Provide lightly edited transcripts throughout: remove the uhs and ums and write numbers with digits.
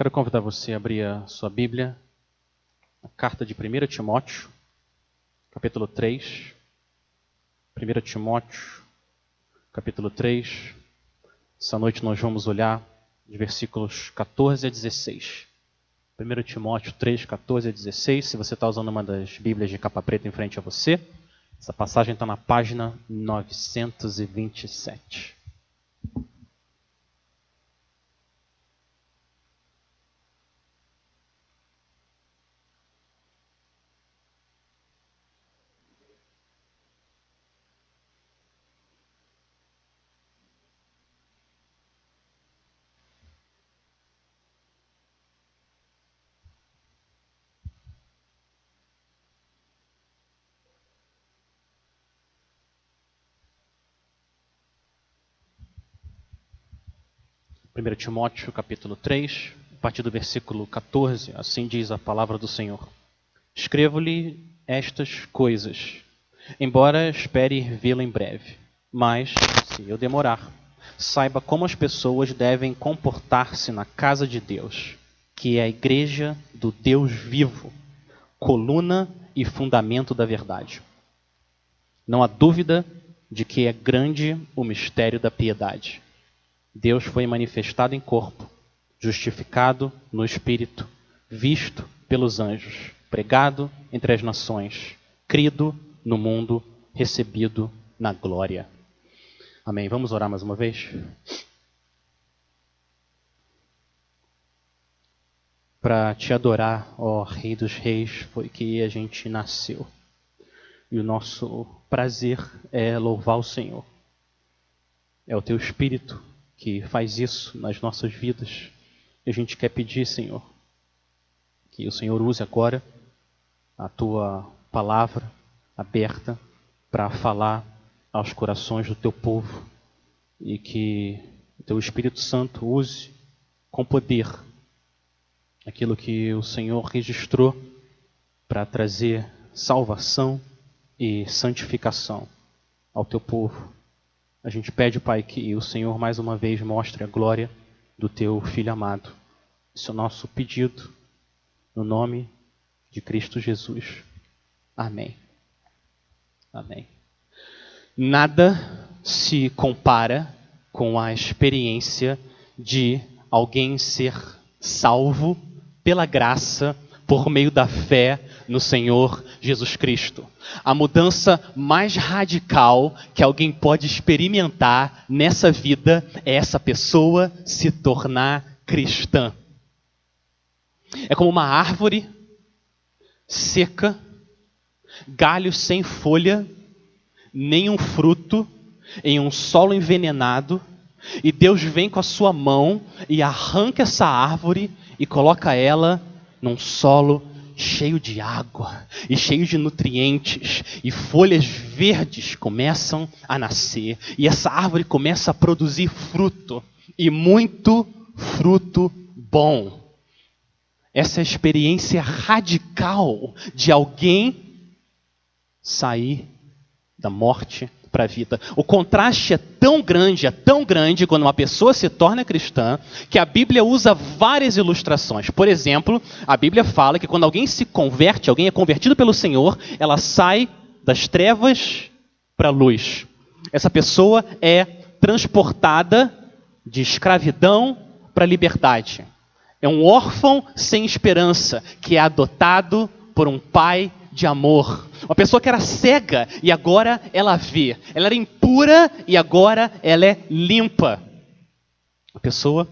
Quero convidar você a abrir a sua Bíblia, a carta de 1 Timóteo, capítulo 3. 1 Timóteo, capítulo 3. Essa noite nós vamos olhar de versículos 14 a 16. 1 Timóteo 3, 14 a 16. Se você está usando uma das Bíblias de capa preta em frente a você, essa passagem está na página 927. Primeiro Timóteo, capítulo 3, a partir do versículo 14, assim diz a palavra do Senhor. Escrevo-lhe estas coisas, embora espere vê-lo em breve. Mas, se eu demorar, saiba como as pessoas devem comportar-se na casa de Deus, que é a igreja do Deus vivo, coluna e fundamento da verdade. Não há dúvida de que é grande o mistério da piedade. Deus foi manifestado em corpo, justificado no Espírito, visto pelos anjos, pregado entre as nações, crido no mundo, recebido na glória. Amém. Vamos orar mais uma vez? Para te adorar, ó Rei dos Reis, foi que a gente nasceu. E o nosso prazer é louvar o Senhor. É o Teu Espírito que faz isso nas nossas vidas. E a gente quer pedir, Senhor, que o Senhor use agora a Tua palavra aberta para falar aos corações do Teu povo e que o Teu Espírito Santo use com poder aquilo que o Senhor registrou para trazer salvação e santificação ao Teu povo. A gente pede, Pai, que o Senhor mais uma vez mostre a glória do Teu Filho amado. Esse é o nosso pedido, no nome de Cristo Jesus. Amém. Amém. Nada se compara com a experiência de alguém ser salvo pela graça, por meio da fé no Senhor Jesus Cristo. A mudança mais radical que alguém pode experimentar nessa vida é essa pessoa se tornar cristã. É como uma árvore seca, galhos sem folha, nenhum fruto, em um solo envenenado, e Deus vem com a sua mão e arranca essa árvore e coloca ela num solo cheio de água e cheio de nutrientes, e folhas verdes começam a nascer, e essa árvore começa a produzir fruto, e muito fruto bom. Essa é a experiência radical de alguém sair da morte para a vida. O contraste é tão grande quando uma pessoa se torna cristã, que a Bíblia usa várias ilustrações. Por exemplo, a Bíblia fala que quando alguém se converte, alguém é convertido pelo Senhor, ela sai das trevas para a luz. Essa pessoa é transportada de escravidão para a liberdade. É um órfão sem esperança, que é adotado por um pai de amor. Uma pessoa que era cega e agora ela vê. Ela era impura e agora ela é limpa. A pessoa,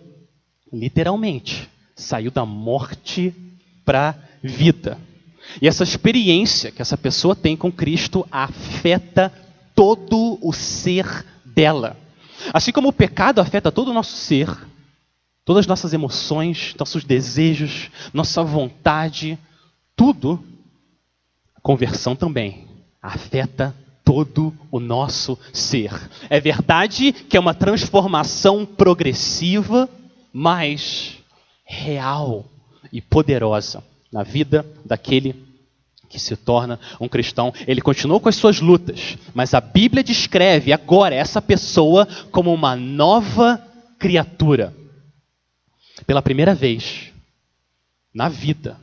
literalmente, saiu da morte para a vida. E essa experiência que essa pessoa tem com Cristo afeta todo o ser dela. Assim como o pecado afeta todo o nosso ser, todas as nossas emoções, nossos desejos, nossa vontade, tudo, a conversão também afeta todo o nosso ser. É verdade que é uma transformação progressiva, mas real e poderosa na vida daquele que se torna um cristão. Ele continuou com as suas lutas, mas a Bíblia descreve agora essa pessoa como uma nova criatura. Pela primeira vez, na vida,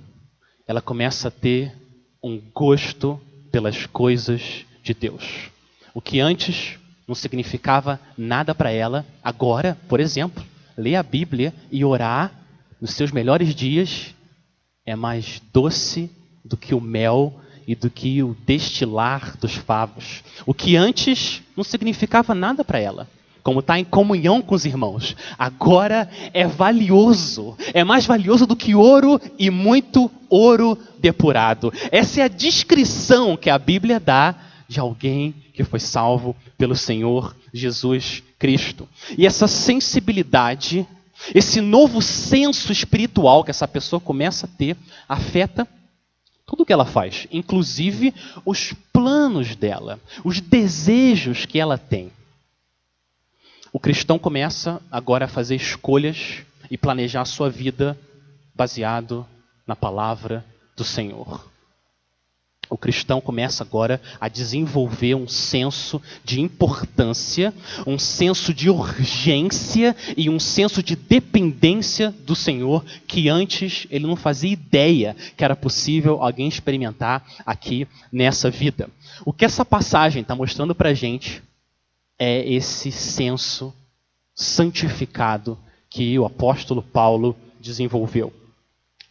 ela começa a ter um gosto pelas coisas de Deus. O que antes não significava nada para ela, agora, por exemplo, ler a Bíblia e orar nos seus melhores dias é mais doce do que o mel e do que o destilar dos favos. O que antes não significava nada para ela, como estar em comunhão com os irmãos, agora é valioso, é mais valioso do que ouro e muito ouro depurado. Essa é a descrição que a Bíblia dá de alguém que foi salvo pelo Senhor Jesus Cristo. E essa sensibilidade, esse novo senso espiritual que essa pessoa começa a ter, afeta tudo o que ela faz, inclusive os planos dela, os desejos que ela tem. O cristão começa agora a fazer escolhas e planejar a sua vida baseado na palavra do Senhor. O cristão começa agora a desenvolver um senso de importância, um senso de urgência e um senso de dependência do Senhor que antes ele não fazia ideia que era possível alguém experimentar aqui nessa vida. O que essa passagem está mostrando para a gente é esse senso santificado que o apóstolo Paulo desenvolveu.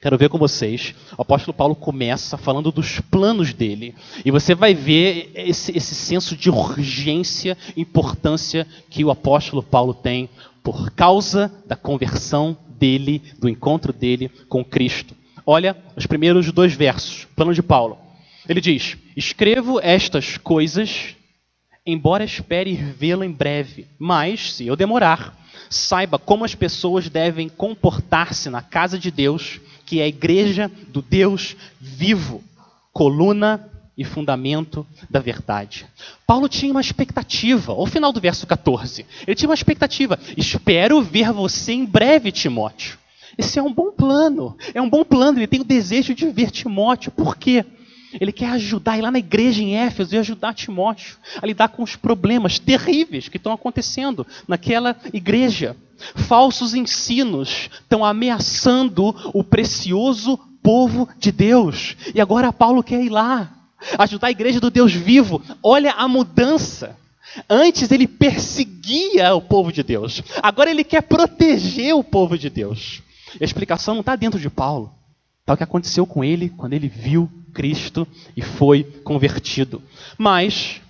Quero ver com vocês, o apóstolo Paulo começa falando dos planos dele. E você vai ver esse senso de urgência e importância que o apóstolo Paulo tem por causa da conversão dele, do encontro dele com Cristo. Olha os primeiros 2 versos, plano de Paulo. Ele diz: escrevo estas coisas, embora espere vê-lo em breve, mas, se eu demorar, saiba como as pessoas devem comportar-se na casa de Deus, que é a igreja do Deus vivo, coluna e fundamento da verdade. Paulo tinha uma expectativa, ao final do verso 14, ele tinha uma expectativa: espero ver você em breve, Timóteo. Esse é um bom plano, ele tem o desejo de ver Timóteo. Por quê? Ele quer ajudar, ir lá na igreja em Éfeso e ajudar Timóteo a lidar com os problemas terríveis que estão acontecendo naquela igreja. Falsos ensinos estão ameaçando o precioso povo de Deus. E agora Paulo quer ir lá, ajudar a igreja do Deus vivo. Olha a mudança. Antes ele perseguia o povo de Deus. Agora ele quer proteger o povo de Deus. E a explicação não está dentro de Paulo. Está o que aconteceu com ele quando ele viu Cristo e foi convertido. Mas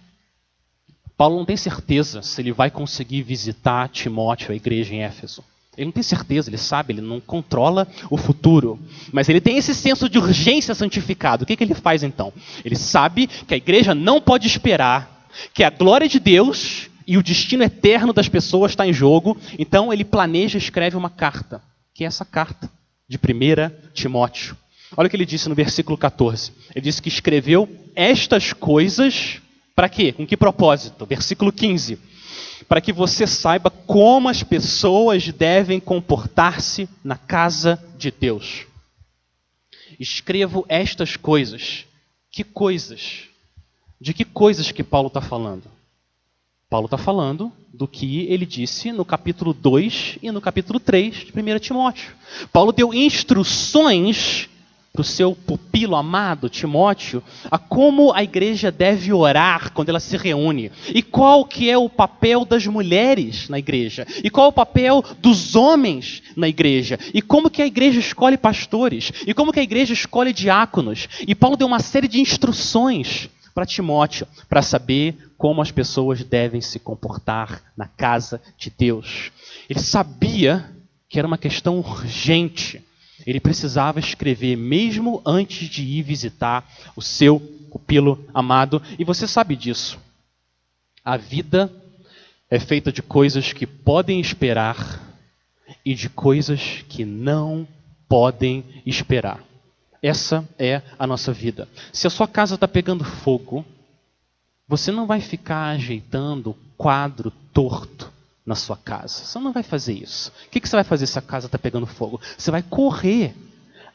Paulo não tem certeza se ele vai conseguir visitar Timóteo, a igreja em Éfeso. Ele não tem certeza, ele sabe, ele não controla o futuro. Mas ele tem esse senso de urgência santificado. O que ele faz então? Ele sabe que a igreja não pode esperar, que a glória de Deus e o destino eterno das pessoas está em jogo. Então ele planeja e escreve uma carta, que é essa carta de 1 Timóteo. Olha o que ele disse no versículo 14. Ele disse que escreveu estas coisas para quê? Com que propósito? Versículo 15. Para que você saiba como as pessoas devem comportar-se na casa de Deus. Escrevo estas coisas. Que coisas? De que coisas que Paulo está falando? Paulo está falando do que ele disse no capítulo 2 e no capítulo 3 de 1 Timóteo. Paulo deu instruções para o seu pupilo amado, Timóteo, a como a igreja deve orar quando ela se reúne. E qual que é o papel das mulheres na igreja. E qual é o papel dos homens na igreja. E como que a igreja escolhe pastores. E como que a igreja escolhe diáconos. E Paulo deu uma série de instruções para Timóteo, para saber como as pessoas devem se comportar na casa de Deus. Ele sabia que era uma questão urgente. Ele precisava escrever mesmo antes de ir visitar o seu pupilo amado. E você sabe disso. A vida é feita de coisas que podem esperar e de coisas que não podem esperar. Essa é a nossa vida. Se a sua casa está pegando fogo, você não vai ficar ajeitando o quadro torto na sua casa. Você não vai fazer isso. O que você vai fazer se a casa está pegando fogo? Você vai correr,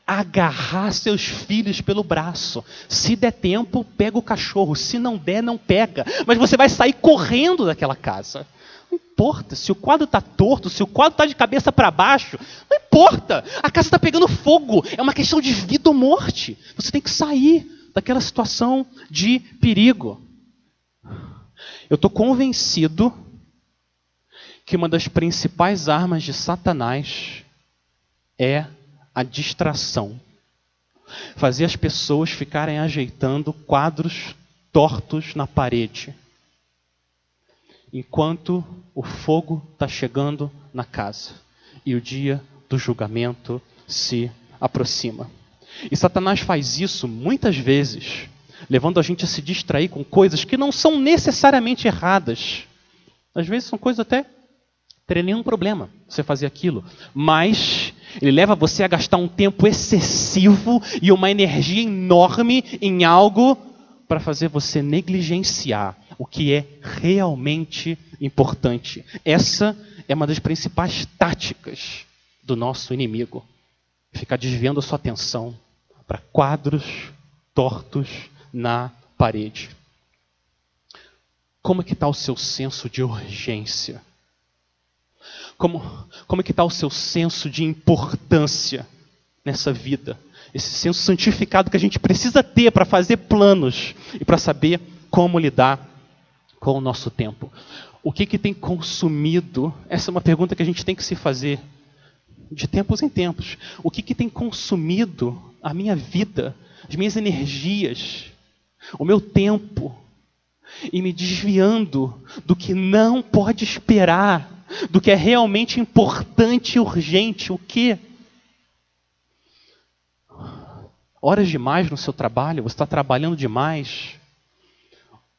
agarrar seus filhos pelo braço. Se der tempo, pega o cachorro. Se não der, não pega. Mas você vai sair correndo daquela casa. Não importa se o quadro está torto, se o quadro está de cabeça para baixo. Não importa. A casa está pegando fogo. É uma questão de vida ou morte. Você tem que sair daquela situação de perigo. Eu estou convencido que uma das principais armas de Satanás é a distração. Fazer as pessoas ficarem ajeitando quadros tortos na parede, enquanto o fogo está chegando na casa e o dia do julgamento se aproxima. E Satanás faz isso muitas vezes, levando a gente a se distrair com coisas que não são necessariamente erradas. Às vezes são coisas até teria nenhum problema você fazer aquilo, mas ele leva você a gastar um tempo excessivo e uma energia enorme em algo para fazer você negligenciar o que é realmente importante. Essa é uma das principais táticas do nosso inimigo. Ficar desviando a sua atenção para quadros tortos na parede. Como é que está o seu senso de urgência? Como é que está o seu senso de importância nessa vida? Esse senso santificado que a gente precisa ter para fazer planos e para saber como lidar com o nosso tempo. O que tem consumido? Essa é uma pergunta que a gente tem que se fazer de tempos em tempos. O que tem consumido a minha vida, as minhas energias, o meu tempo, e me desviando do que não pode esperar, do que é realmente importante e urgente? O quê? Horas demais no seu trabalho? Você está trabalhando demais?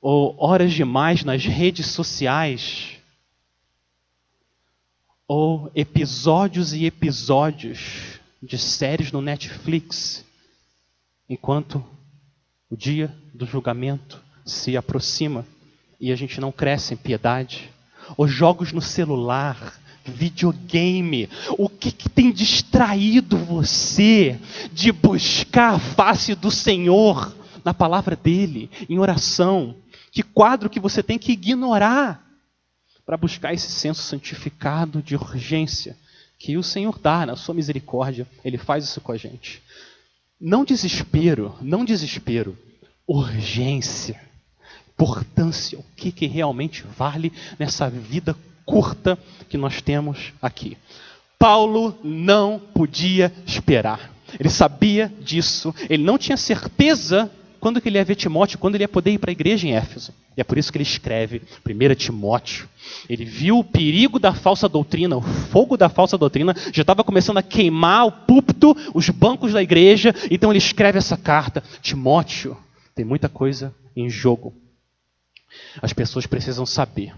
Ou horas demais nas redes sociais? Ou episódios e episódios de séries no Netflix, enquanto o dia do julgamento se aproxima e a gente não cresce em piedade? Ou jogos no celular, videogame? O que tem distraído você de buscar a face do Senhor na palavra dele, em oração? Que quadro que você tem que ignorar para buscar esse senso santificado de urgência que o Senhor dá na sua misericórdia? Ele faz isso com a gente. Não desespero, urgência, importância, o que realmente vale nessa vida curta que nós temos aqui. Paulo não podia esperar. Ele sabia disso. Ele não tinha certeza quando que ele ia ver Timóteo, quando ele ia poder ir para a igreja em Éfeso. E é por isso que ele escreve 1 Timóteo. Ele viu o perigo da falsa doutrina, o fogo da falsa doutrina já estava começando a queimar o púlpito, os bancos da igreja. Então ele escreve essa carta. Timóteo, tem muita coisa em jogo. As pessoas precisam saber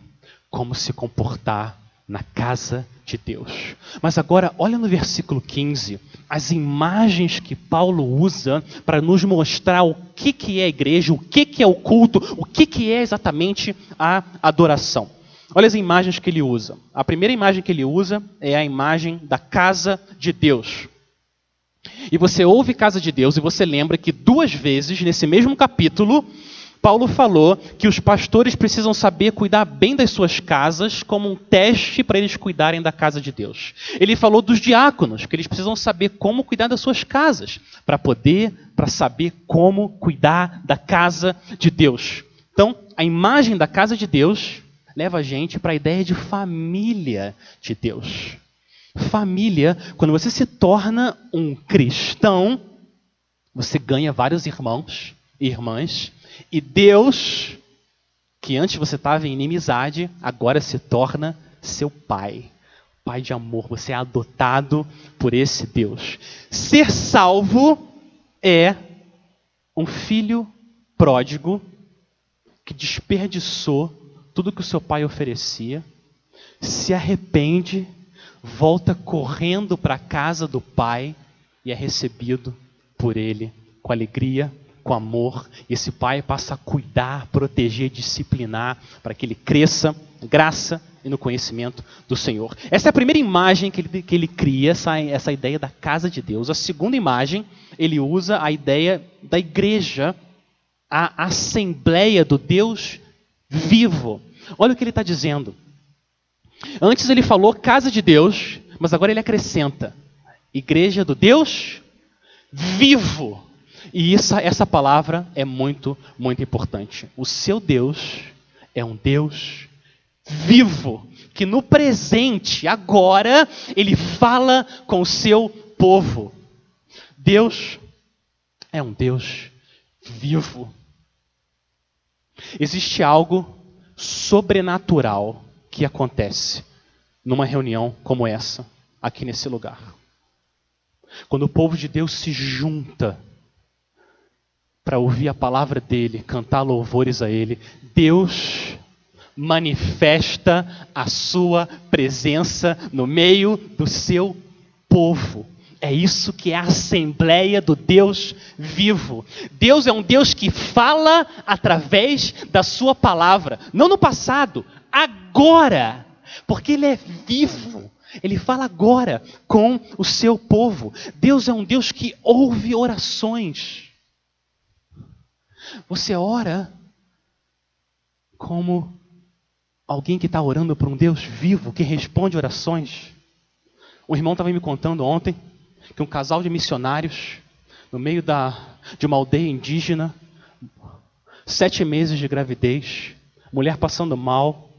como se comportar na casa de Deus. Mas agora, olha no versículo 15, as imagens que Paulo usa para nos mostrar o que é a igreja, o que é o culto, o que é exatamente a adoração. Olha as imagens que ele usa. A primeira imagem que ele usa é a imagem da casa de Deus. E você ouve casa de Deus e você lembra que 2 vezes, nesse mesmo capítulo, Paulo falou que os pastores precisam saber cuidar bem das suas casas como um teste para eles cuidarem da casa de Deus. Ele falou dos diáconos, que eles precisam saber como cuidar das suas casas, para saber como cuidar da casa de Deus. Então, a imagem da casa de Deus leva a gente para a ideia de família de Deus. Família, quando você se torna um cristão, você ganha vários irmãos e irmãs. E Deus, que antes você estava em inimizade, agora se torna seu pai. Pai de amor, você é adotado por esse Deus. Ser salvo é um filho pródigo que desperdiçou tudo que o seu pai oferecia, se arrepende, volta correndo para a casa do pai e é recebido por ele com alegria, com amor. E esse pai passa a cuidar, proteger, disciplinar para que ele cresça em graça e no conhecimento do Senhor. Essa é a primeira imagem que ele cria, essa ideia da casa de Deus. A segunda imagem, ele usa a ideia da igreja, a assembleia do Deus vivo. Olha o que ele está dizendo. Antes ele falou casa de Deus, mas agora ele acrescenta igreja do Deus vivo. E essa palavra é muito, muito importante. O seu Deus é um Deus vivo, que no presente, agora, ele fala com o seu povo. Deus é um Deus vivo. Existe algo sobrenatural que acontece numa reunião como essa, aqui nesse lugar. Quando o povo de Deus se junta para ouvir a palavra dele, cantar louvores a ele, Deus manifesta a sua presença no meio do seu povo. É isso que é a Assembleia do Deus vivo. Deus é um Deus que fala através da sua palavra. Não no passado, agora. Porque Ele é vivo. Ele fala agora com o seu povo. Deus é um Deus que ouve orações. Você ora como alguém que está orando por um Deus vivo, que responde orações. Um irmão estava me contando ontem que um casal de missionários, no meio de uma aldeia indígena, 7 meses de gravidez, mulher passando mal,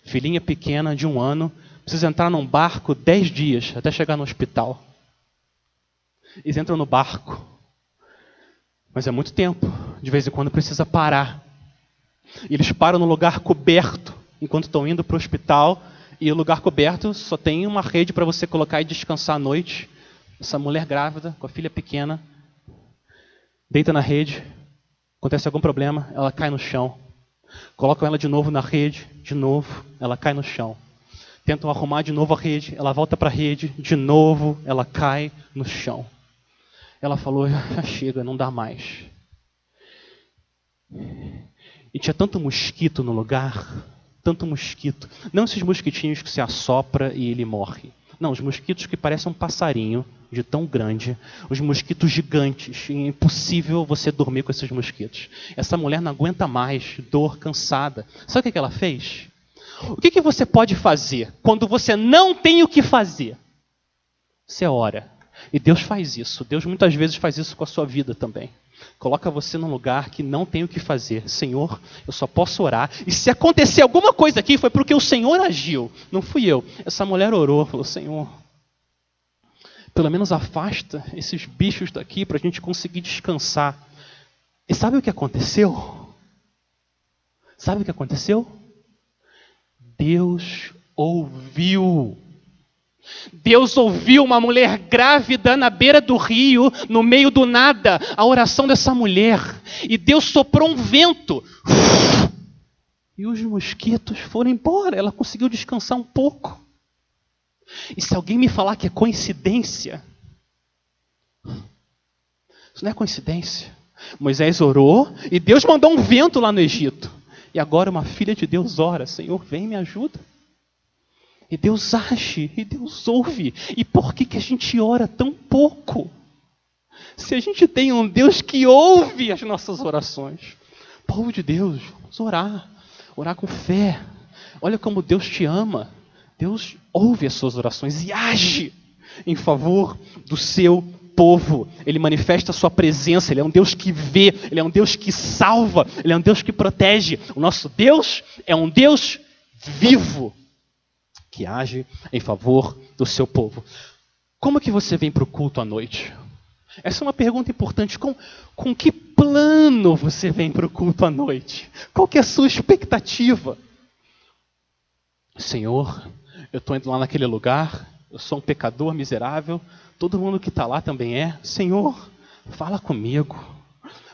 filhinha pequena de 1 ano, precisa entrar num barco 10 dias até chegar no hospital. Eles entram no barco, mas é muito tempo, de vez em quando precisa parar. E eles param no lugar coberto, enquanto estão indo para o hospital, e o lugar coberto só tem uma rede para você colocar e descansar à noite. Essa mulher grávida, com a filha pequena, deita na rede, acontece algum problema, ela cai no chão. Colocam ela de novo na rede, de novo, ela cai no chão. Tentam arrumar de novo a rede, ela volta para a rede, de novo, ela cai no chão. Ela falou, já chega, não dá mais. E tinha tanto mosquito no lugar, tanto mosquito. Não esses mosquitinhos que se assopra e ele morre. Não, os mosquitos que parecem um passarinho, de tão grande. Os mosquitos gigantes. É impossível você dormir com esses mosquitos. Essa mulher não aguenta mais, dor, cansada. Sabe o que ela fez? O que você pode fazer quando você não tem o que fazer? Você ora. E Deus faz isso. Deus muitas vezes faz isso com a sua vida também. Coloca você num lugar que não tem o que fazer. Senhor, eu só posso orar. E se acontecer alguma coisa aqui, foi porque o Senhor agiu. Não fui eu. Essa mulher orou, falou, Senhor, pelo menos afasta esses bichos daqui para a gente conseguir descansar. E sabe o que aconteceu? Sabe o que aconteceu? Deus ouviu. Deus ouviu uma mulher grávida na beira do rio, no meio do nada, a oração dessa mulher. E Deus soprou um vento. E os mosquitos foram embora. Ela conseguiu descansar um pouco. E se alguém me falar que é coincidência, isso não é coincidência. Moisés orou e Deus mandou um vento lá no Egito. E agora uma filha de Deus ora, Senhor, vem e me ajuda. E Deus age, e Deus ouve. E por que a gente ora tão pouco? Se a gente tem um Deus que ouve as nossas orações. Povo de Deus, vamos orar. Orar com fé. Olha como Deus te ama. Deus ouve as suas orações e age em favor do seu povo. Ele manifesta a sua presença. Ele é um Deus que vê. Ele é um Deus que salva. Ele é um Deus que protege. O nosso Deus é um Deus vivo, que age em favor do seu povo. Como que você vem para o culto à noite? Essa é uma pergunta importante. Com que plano você vem para o culto à noite? Qual que é a sua expectativa? Senhor, eu estou indo lá naquele lugar, eu sou um pecador miserável, todo mundo que está lá também é. Senhor, fala comigo.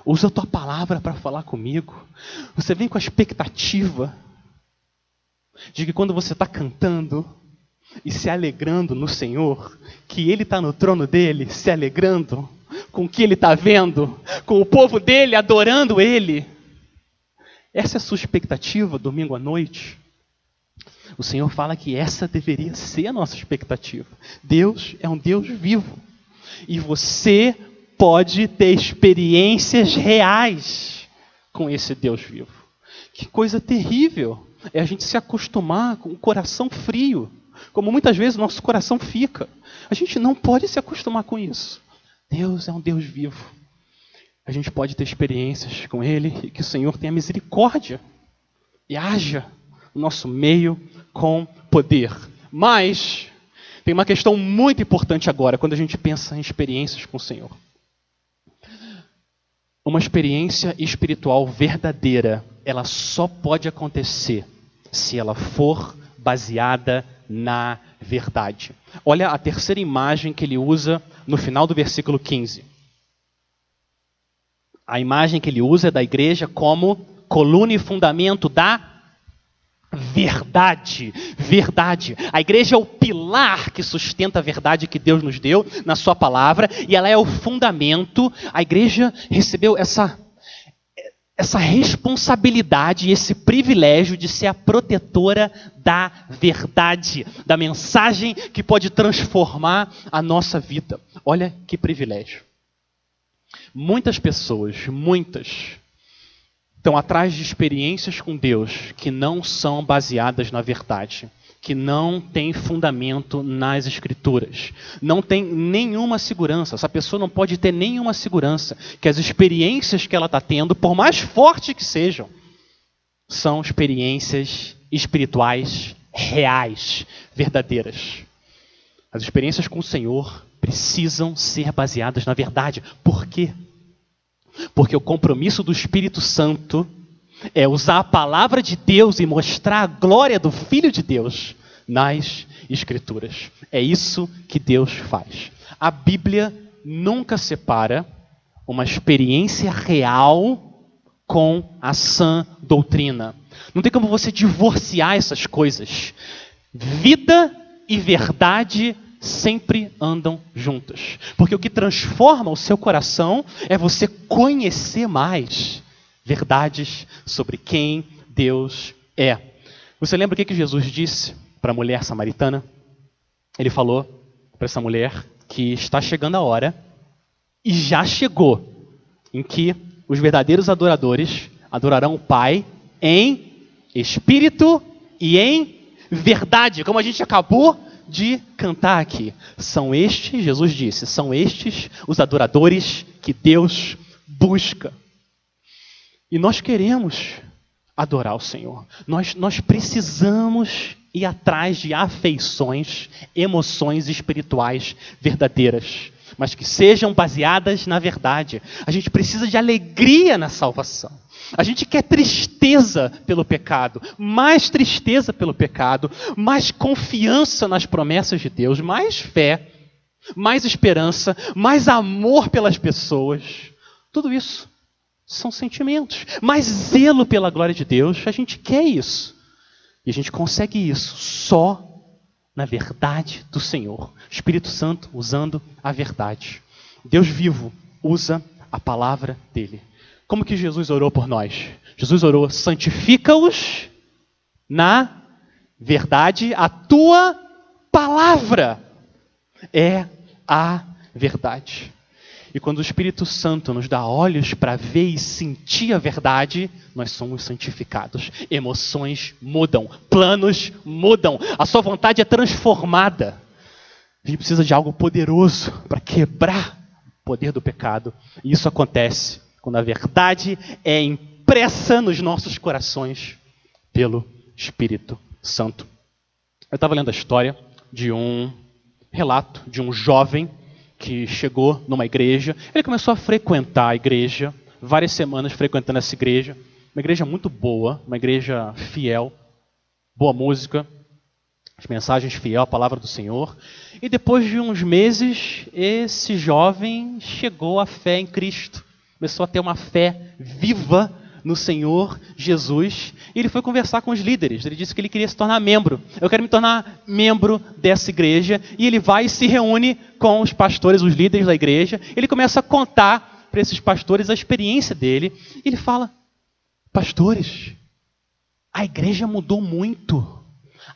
Usa a tua palavra para falar comigo. Você vem com a expectativa de que quando você está cantando e se alegrando no Senhor, que Ele está no trono dele, se alegrando com o que Ele está vendo, com o povo dele adorando Ele. Essa é a sua expectativa domingo à noite? O Senhor fala que essa deveria ser a nossa expectativa. Deus é um Deus vivo. E você pode ter experiências reais com esse Deus vivo. Que coisa terrível É a gente se acostumar com o coração frio, como muitas vezes o nosso coração fica. A gente não pode se acostumar com isso. Deus é um Deus vivo. A gente pode ter experiências com Ele e que o Senhor tenha misericórdia e haja no nosso meio com poder. Mas tem uma questão muito importante agora, quando a gente pensa em experiências com o Senhor. Uma experiência espiritual verdadeira, ela só pode acontecer se ela for baseada na verdade. Olha a terceira imagem que ele usa no final do versículo 15. A imagem que ele usa é da igreja como coluna e fundamento da verdade. Verdade. A igreja é o pilar que sustenta a verdade que Deus nos deu na sua palavra, e ela é o fundamento. A igreja recebeu essa responsabilidade, esse privilégio de ser a protetora da verdade, da mensagem que pode transformar a nossa vida. Olha que privilégio. Muitas pessoas, estão atrás de experiências com Deus que não são baseadas na verdade, que não têm fundamento nas Escrituras, não tem nenhuma segurança. Essa pessoa não pode ter nenhuma segurança que as experiências que ela está tendo, por mais fortes que sejam, são experiências espirituais reais, verdadeiras. As experiências com o Senhor precisam ser baseadas na verdade. Por quê? Porque o compromisso do Espírito Santo é usar a palavra de Deus e mostrar a glória do Filho de Deus nas Escrituras. É isso que Deus faz. A Bíblia nunca separa uma experiência real com a sã doutrina. Não tem como você divorciar essas coisas. Vida e verdade sempre andam juntas. Porque o que transforma o seu coração é você conhecer mais verdades sobre quem Deus é. Você lembra o que Jesus disse para a mulher samaritana? Ele falou para essa mulher que está chegando a hora, e já chegou, em que os verdadeiros adoradores adorarão o Pai em espírito e em verdade, como a gente acabou de cantar aqui. São estes, Jesus disse, são estes os adoradores que Deus busca. E nós queremos adorar o Senhor. Nós precisamos ir atrás de afeições, emoções espirituais verdadeiras, mas que sejam baseadas na verdade. A gente precisa de alegria na salvação. A gente quer tristeza pelo pecado, mais tristeza pelo pecado, mais confiança nas promessas de Deus, mais fé, mais esperança, mais amor pelas pessoas. Tudo isso são sentimentos. Mais zelo pela glória de Deus, a gente quer isso. E a gente consegue isso só na verdade do Senhor. Espírito Santo usando a verdade. Deus vivo usa a palavra dele. Como que Jesus orou por nós? Jesus orou: santifica-os na verdade, a tua palavra é a verdade. E quando o Espírito Santo nos dá olhos para ver e sentir a verdade, nós somos santificados. Emoções mudam, planos mudam, a sua vontade é transformada. A gente precisa de algo poderoso para quebrar o poder do pecado. E isso acontece quando a verdade é impressa nos nossos corações pelo Espírito Santo. Eu estava lendo a história de um relato de um jovem que chegou numa igreja. Ele começou a frequentar a igreja, várias semanas frequentando essa igreja. Uma igreja muito boa, uma igreja fiel, boa música, as mensagens fiel à palavra do Senhor. E depois de uns meses, esse jovem chegou à fé em Cristo. Começou a ter uma fé viva no Senhor Jesus. E ele foi conversar com os líderes. Ele disse que ele queria se tornar membro. Eu quero me tornar membro dessa igreja. E ele vai e se reúne com os pastores, os líderes da igreja. Ele começa a contar para esses pastores a experiência dele. E ele fala: pastores, a igreja mudou muito.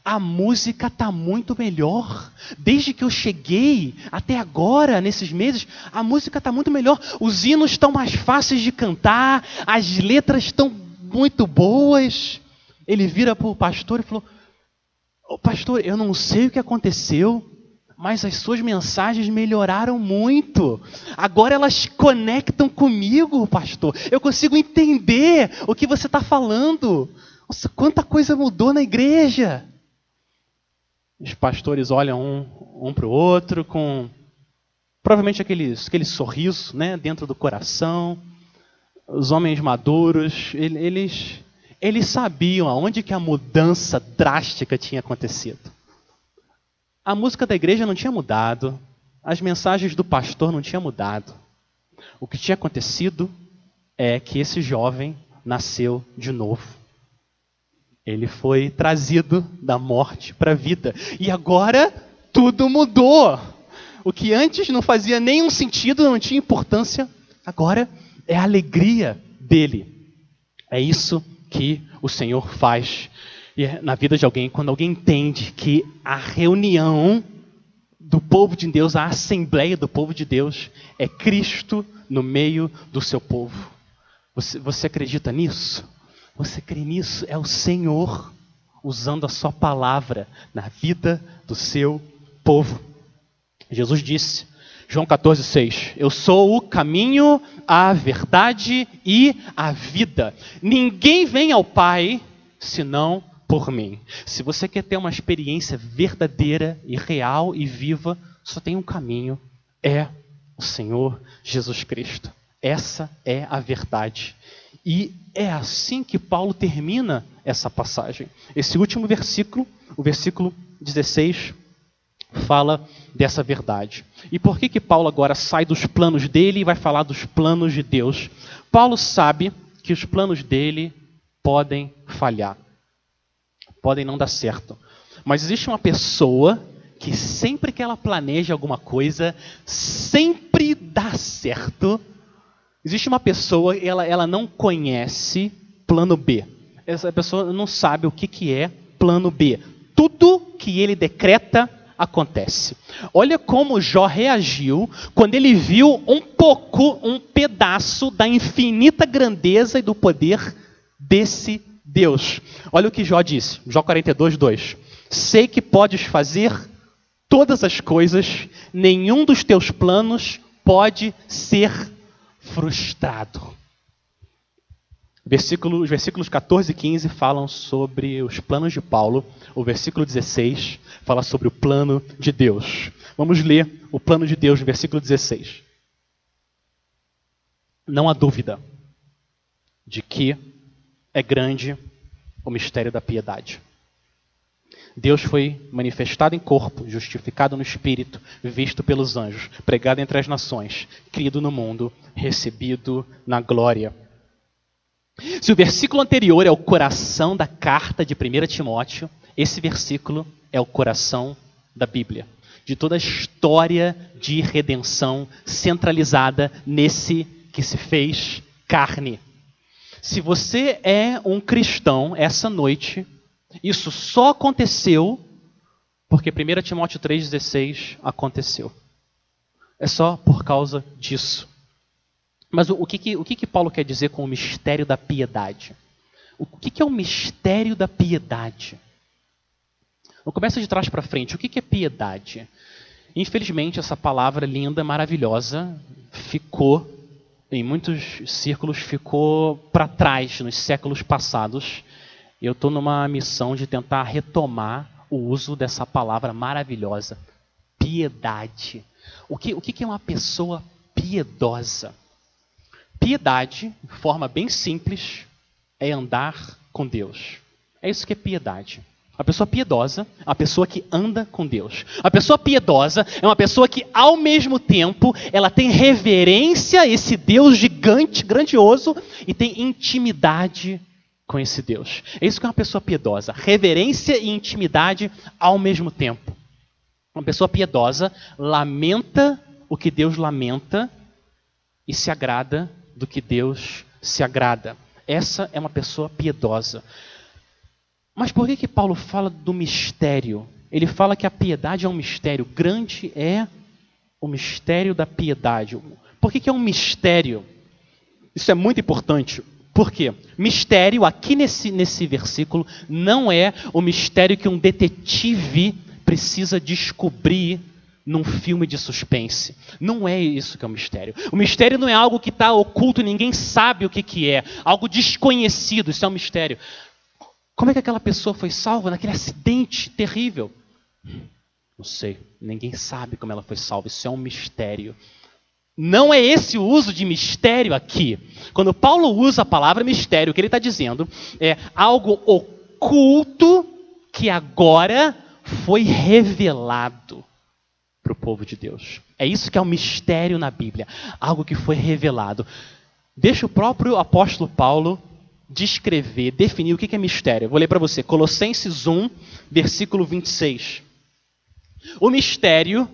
A música está muito melhor. Desde que eu cheguei até agora, nesses meses, a música está muito melhor. Os hinos estão mais fáceis de cantar. As letras estão muito boas. ele vira para o pastor e falou: "Ô, pastor, eu não sei o que aconteceu, mas as suas mensagens melhoraram muito. Agora elas conectam comigo, pastor. Eu consigo entender o que você está falando. Nossa, quanta coisa mudou na igreja." Os pastores olham um para o outro com provavelmente aquele sorriso, né, dentro do coração. Os homens maduros, eles sabiam aonde que a mudança drástica tinha acontecido. A música da igreja não tinha mudado, as mensagens do pastor não tinham mudado. O que tinha acontecido é que esse jovem nasceu de novo. Ele foi trazido da morte para a vida. E agora tudo mudou. O que antes não fazia nenhum sentido, não tinha importância, agora é a alegria dele. É isso que o Senhor faz na vida de alguém, quando alguém entende que a reunião do povo de Deus, a assembleia do povo de Deus, é Cristo no meio do seu povo. Você acredita nisso? Você crê nisso? É o Senhor usando a sua palavra na vida do seu povo. Jesus disse, João 14,6, eu sou o caminho, a verdade e a vida. Ninguém vem ao Pai senão por mim. Se você quer ter uma experiência verdadeira e real e viva, só tem um caminho, é o Senhor Jesus Cristo. Essa é a verdade. E é assim que Paulo termina essa passagem. Esse último versículo, o versículo 16, fala dessa verdade. E por que Paulo agora sai dos planos dele e vai falar dos planos de Deus? Paulo sabe que os planos dele podem falhar, podem não dar certo. Mas existe uma pessoa que sempre que ela planeja alguma coisa, sempre dá certo. Existe uma pessoa, ela não conhece plano B. Essa pessoa não sabe o que é plano B. Tudo que ele decreta acontece. Olha como Jó reagiu quando ele viu um pedaço da infinita grandeza e do poder desse Deus. Olha o que Jó disse, Jó 42:2. Sei que podes fazer todas as coisas, nenhum dos teus planos pode ser frustrado. Os versículos 14 e 15 falam sobre os planos de Paulo. O versículo 16 fala sobre o plano de Deus. Vamos ler o plano de Deus no versículo 16. Não há dúvida de que é grande o mistério da piedade. Deus foi manifestado em corpo, justificado no Espírito, visto pelos anjos, pregado entre as nações, criado no mundo, recebido na glória. Se o versículo anterior é o coração da carta de 1 Timóteo, esse versículo é o coração da Bíblia. De toda a história de redenção centralizada nesse que se fez carne. Se você é um cristão essa noite, isso só aconteceu porque 1 Timóteo 3,16 aconteceu. É só por causa disso. Mas o que Paulo quer dizer com o mistério da piedade? O que é o mistério da piedade? Vamos começar de trás para frente. O que é piedade? Infelizmente, essa palavra linda, maravilhosa, ficou, em muitos círculos, ficou para trás nos séculos passados. Eu estou numa missão de tentar retomar o uso dessa palavra maravilhosa, piedade. O que é uma pessoa piedosa? Piedade, de forma bem simples, é andar com Deus. É isso que é piedade. A pessoa piedosa é uma pessoa que anda com Deus. A pessoa piedosa é uma pessoa que, ao mesmo tempo, ela tem reverência a esse Deus gigante, grandioso, e tem intimidade com esse Deus. É isso que é uma pessoa piedosa. Reverência e intimidade ao mesmo tempo. Uma pessoa piedosa lamenta o que Deus lamenta e se agrada do que Deus se agrada. Essa é uma pessoa piedosa. Mas por que Paulo fala do mistério? Ele fala que a piedade é um mistério. Grande é o mistério da piedade. Por que é um mistério? Isso é muito importante. Por quê? Mistério, aqui nesse versículo, não é o mistério que um detetive precisa descobrir num filme de suspense. Não é isso que é o mistério. O mistério não é algo que está oculto e ninguém sabe o que é. Algo desconhecido, isso é um mistério. Como é que aquela pessoa foi salva naquele acidente terrível? Não sei, ninguém sabe como ela foi salva, isso é um mistério. Não é esse o uso de mistério aqui. Quando Paulo usa a palavra mistério, o que ele está dizendo é algo oculto que agora foi revelado para o povo de Deus. É isso que é o mistério na Bíblia, algo que foi revelado. Deixa o próprio apóstolo Paulo descrever, definir o que é mistério. Eu vou ler para você, Colossenses 1, versículo 26. O mistério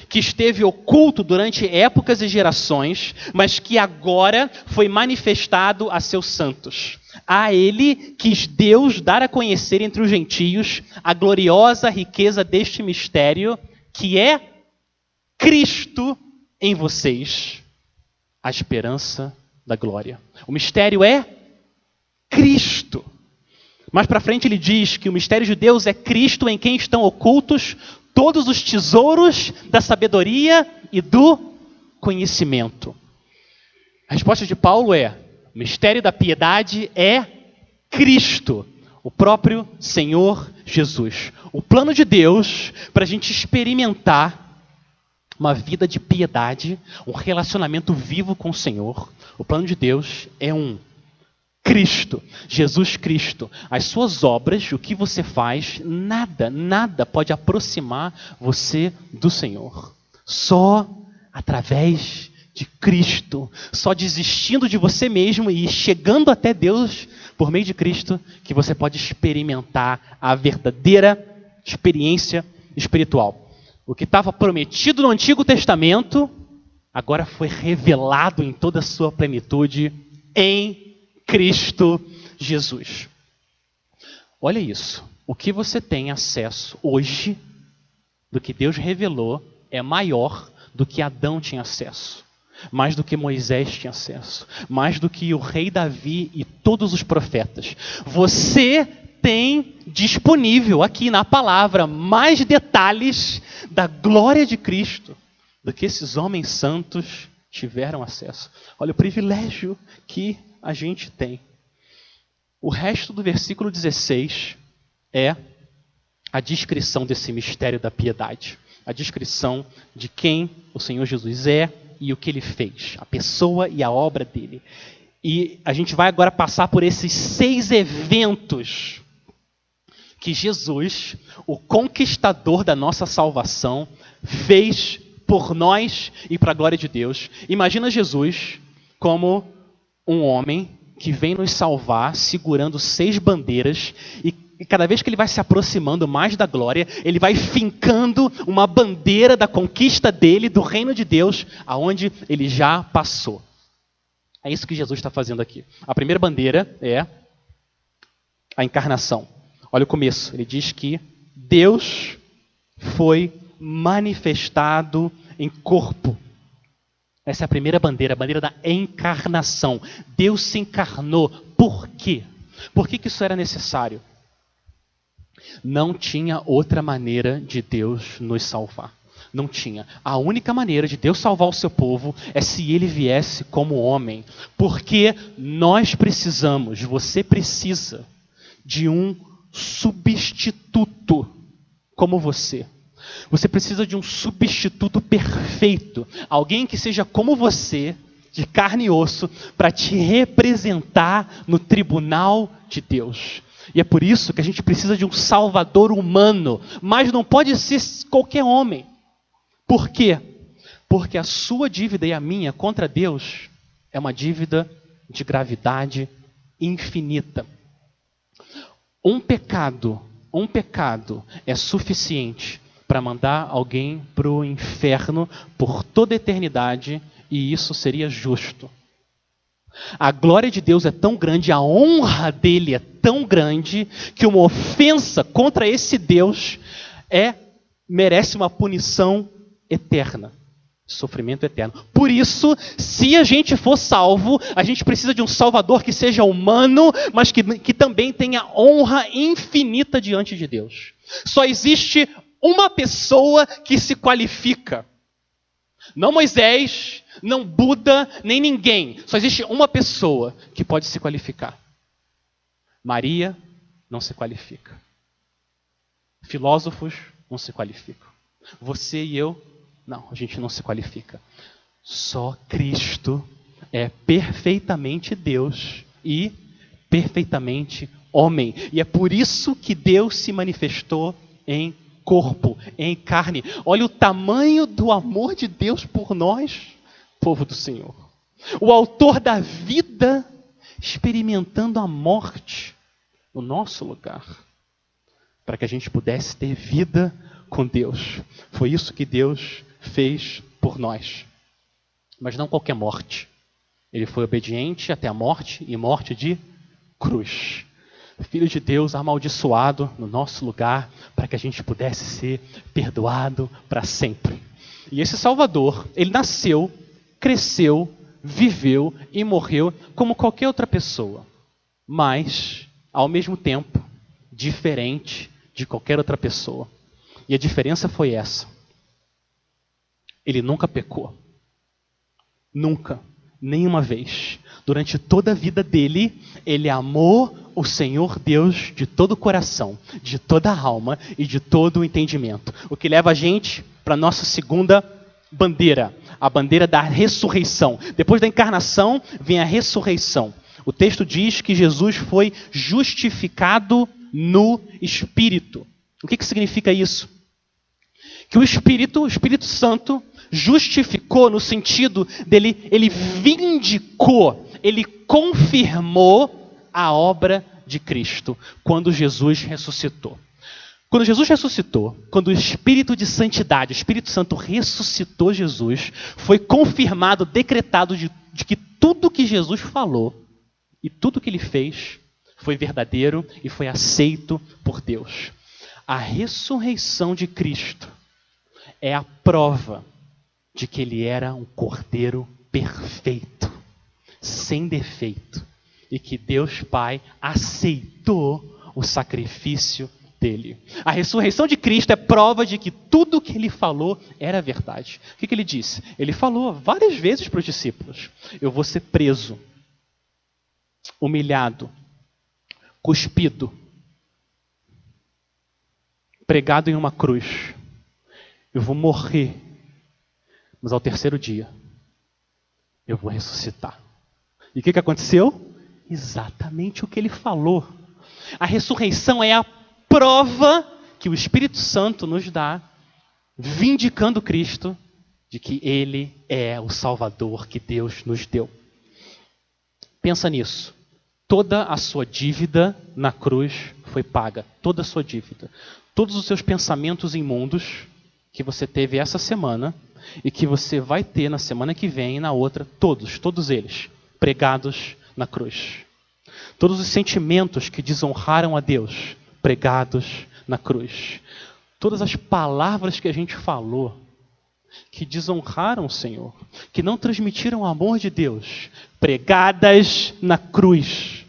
que esteve oculto durante épocas e gerações, mas que agora foi manifestado a seus santos. A ele quis Deus dar a conhecer entre os gentios a gloriosa riqueza deste mistério, que é Cristo em vocês, a esperança da glória. O mistério é Cristo. Mais para frente ele diz que o mistério de Deus é Cristo, em quem estão ocultos todos os tesouros da sabedoria e do conhecimento. A resposta de Paulo é: o mistério da piedade é Cristo, o próprio Senhor Jesus. O plano de Deus para a gente experimentar uma vida de piedade, um relacionamento vivo com o Senhor. O plano de Deus é Cristo, Jesus Cristo. As suas obras, o que você faz, nada pode aproximar você do Senhor. Só através de Cristo, só desistindo de você mesmo e chegando até Deus por meio de Cristo, que você pode experimentar a verdadeira experiência espiritual. O que estava prometido no Antigo Testamento, agora foi revelado em toda a sua plenitude em Cristo Jesus. Olha isso. O que você tem acesso hoje, do que Deus revelou, é maior do que Adão tinha acesso. Mais do que Moisés tinha acesso. Mais do que o rei Davi e todos os profetas. Você tem disponível aqui na palavra mais detalhes da glória de Cristo do que esses homens santos tiveram acesso. Olha o privilégio que a gente tem. O resto do versículo 16 é a descrição desse mistério da piedade. A descrição de quem o Senhor Jesus é e o que ele fez. A pessoa e a obra dele. E a gente vai agora passar por esses 6 eventos que Jesus, o conquistador da nossa salvação, fez por nós e para a glória de Deus. Imagina Jesus como um homem que vem nos salvar segurando 6 bandeiras e cada vez que ele vai se aproximando mais da glória, ele vai fincando uma bandeira da conquista dele, do reino de Deus, aonde ele já passou. É isso que Jesus está fazendo aqui. A primeira bandeira é a encarnação. Olha o começo, ele diz que Deus foi manifestado em corpo. Essa é a primeira bandeira, a bandeira da encarnação. Deus se encarnou. Por quê? Por que isso era necessário? Não tinha outra maneira de Deus nos salvar. Não tinha. A única maneira de Deus salvar o seu povo é se ele viesse como homem. Porque nós precisamos, você precisa de um substituto como você. Você precisa de um substituto perfeito. Alguém que seja como você, de carne e osso, para te representar no tribunal de Deus. E é por isso que a gente precisa de um salvador humano. Mas não pode ser qualquer homem. Por quê? Porque a sua dívida e a minha contra Deus é uma dívida de gravidade infinita. Um pecado é suficiente para mandar alguém para o inferno por toda a eternidade, e isso seria justo. A glória de Deus é tão grande, a honra dele é tão grande, que uma ofensa contra esse Deus merece uma punição eterna. Sofrimento eterno. Por isso, se a gente for salvo, a gente precisa de um Salvador que seja humano, mas que também tenha honra infinita diante de Deus. Só existe uma pessoa que se qualifica. Não Moisés, não Buda, nem ninguém. Só existe uma pessoa que pode se qualificar. Maria não se qualifica. Filósofos não se qualificam. Você e eu, não, a gente não se qualifica. Só Cristo é perfeitamente Deus e perfeitamente homem. E é por isso que Deus se manifestou em corpo, em carne. Olha o tamanho do amor de Deus por nós, povo do Senhor. O autor da vida experimentando a morte no nosso lugar, para que a gente pudesse ter vida com Deus. Foi isso que Deus fez por nós. Mas não qualquer morte. Ele foi obediente até a morte, e morte de cruz. Filho de Deus amaldiçoado no nosso lugar, para que a gente pudesse ser perdoado para sempre. E esse Salvador, ele nasceu, cresceu, viveu e morreu como qualquer outra pessoa. Mas, ao mesmo tempo, diferente de qualquer outra pessoa. E a diferença foi essa. Ele nunca pecou. Nunca. Nenhuma vez. Durante toda a vida dele, ele amou o Senhor Deus de todo o coração, de toda a alma e de todo o entendimento. O que leva a gente para a nossa segunda bandeira, a bandeira da ressurreição. Depois da encarnação, vem a ressurreição. O texto diz que Jesus foi justificado no Espírito. O que significa isso? Que o Espírito Santo, justificou no sentido dele, ele vindicou, ele confirmou a obra de Cristo quando Jesus ressuscitou. Quando Jesus ressuscitou, quando o Espírito de Santidade, o Espírito Santo ressuscitou Jesus, foi confirmado, decretado de que tudo que Jesus falou e tudo que ele fez foi verdadeiro e foi aceito por Deus. A ressurreição de Cristo é a prova de que ele era um cordeiro perfeito, sem defeito, e que Deus Pai aceitou o sacrifício dele. A ressurreição de Cristo é prova de que tudo o que ele falou era verdade. O que ele disse? Ele falou várias vezes para os discípulos: eu vou ser preso, humilhado, cuspido, pregado em uma cruz, eu vou morrer, mas ao terceiro dia eu vou ressuscitar. E o que aconteceu? Exatamente o que ele falou. A ressurreição é a prova que o Espírito Santo nos dá, vindicando Cristo de que ele é o Salvador que Deus nos deu. Pensa nisso. Toda a sua dívida na cruz foi paga. Toda a sua dívida. Todos os seus pensamentos imundos que você teve essa semana e que você vai ter na semana que vem e na outra, todos eles, pregados na cruz. Todos os sentimentos que desonraram a Deus, pregados na cruz. Todas as palavras que a gente falou, que desonraram o Senhor, que não transmitiram o amor de Deus, pregadas na cruz.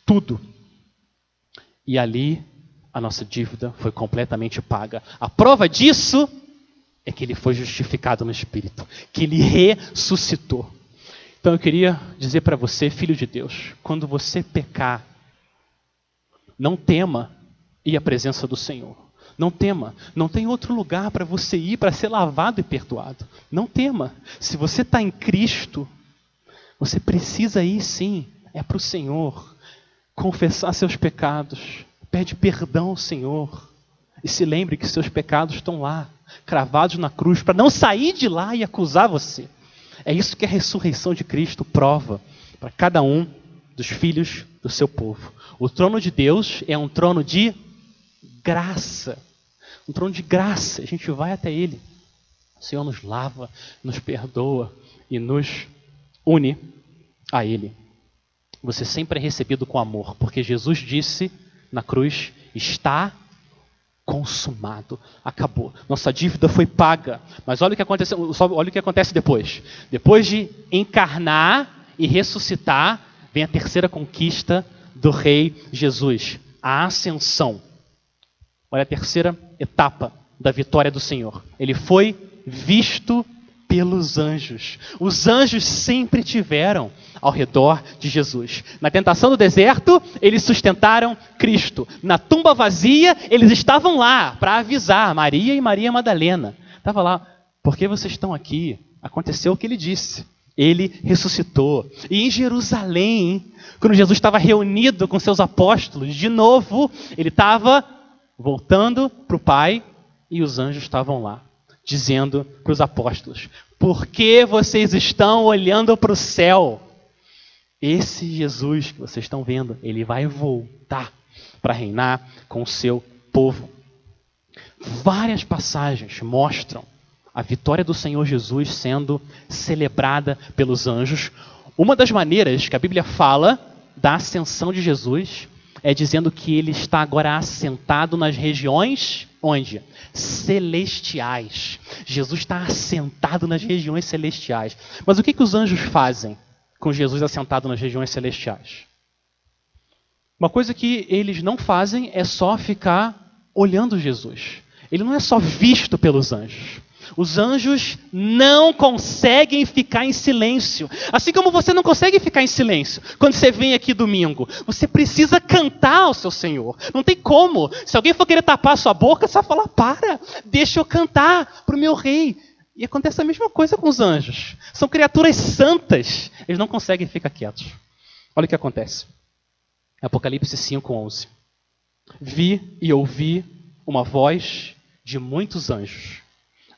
Tudo. E ali a nossa dívida foi completamente paga. A prova disso é que ele foi justificado no Espírito, que ele ressuscitou. Então eu queria dizer para você, filho de Deus, quando você pecar, não tema ir à presença do Senhor. Não tema, não tem outro lugar para você ir para ser lavado e perdoado. Não tema. Se você está em Cristo, você precisa ir sim, é para o Senhor, confessar seus pecados, pede perdão ao Senhor e se lembre que seus pecados estão lá, cravados na cruz, para não sair de lá e acusar você. É isso que a ressurreição de Cristo prova para cada um dos filhos do seu povo. O trono de Deus é um trono de graça. Um trono de graça. A gente vai até Ele. O Senhor nos lava, nos perdoa e nos une a Ele. Você sempre é recebido com amor, porque Jesus disse na cruz: está consumado, acabou. Nossa dívida foi paga. Mas olha o que aconteceu, olha o que acontece depois. Depois de encarnar e ressuscitar, vem a terceira conquista do Rei Jesus, a ascensão. Olha a terceira etapa da vitória do Senhor. Ele foi visto pelos anjos. Os anjos sempre tiveram ao redor de Jesus. Na tentação do deserto, eles sustentaram Cristo. Na tumba vazia, eles estavam lá para avisar Maria e Maria Madalena. Estava lá, por que vocês estão aqui? Aconteceu o que ele disse. Ele ressuscitou. E em Jerusalém, quando Jesus estava reunido com seus apóstolos, de novo, ele estava voltando para o Pai e os anjos estavam lá, dizendo para os apóstolos: por que vocês estão olhando para o céu? Esse Jesus que vocês estão vendo, ele vai voltar para reinar com o seu povo. Várias passagens mostram a vitória do Senhor Jesus sendo celebrada pelos anjos. Uma das maneiras que a Bíblia fala da ascensão de Jesus é dizendo que ele está agora assentado nas regiões, onde? Celestiais. Jesus está assentado nas regiões celestiais. Mas o que os anjos fazem com Jesus assentado nas regiões celestiais? Uma coisa que eles não fazem é só ficar olhando Jesus. Ele não é só visto pelos anjos. Os anjos não conseguem ficar em silêncio. Assim como você não consegue ficar em silêncio quando você vem aqui domingo. Você precisa cantar ao seu Senhor. Não tem como. Se alguém for querer tapar a sua boca, você vai falar: para, deixa eu cantar para o meu rei. E acontece a mesma coisa com os anjos. São criaturas santas. Eles não conseguem ficar quietos. Olha o que acontece. Apocalipse 5:11. Vi e ouvi uma voz de muitos anjos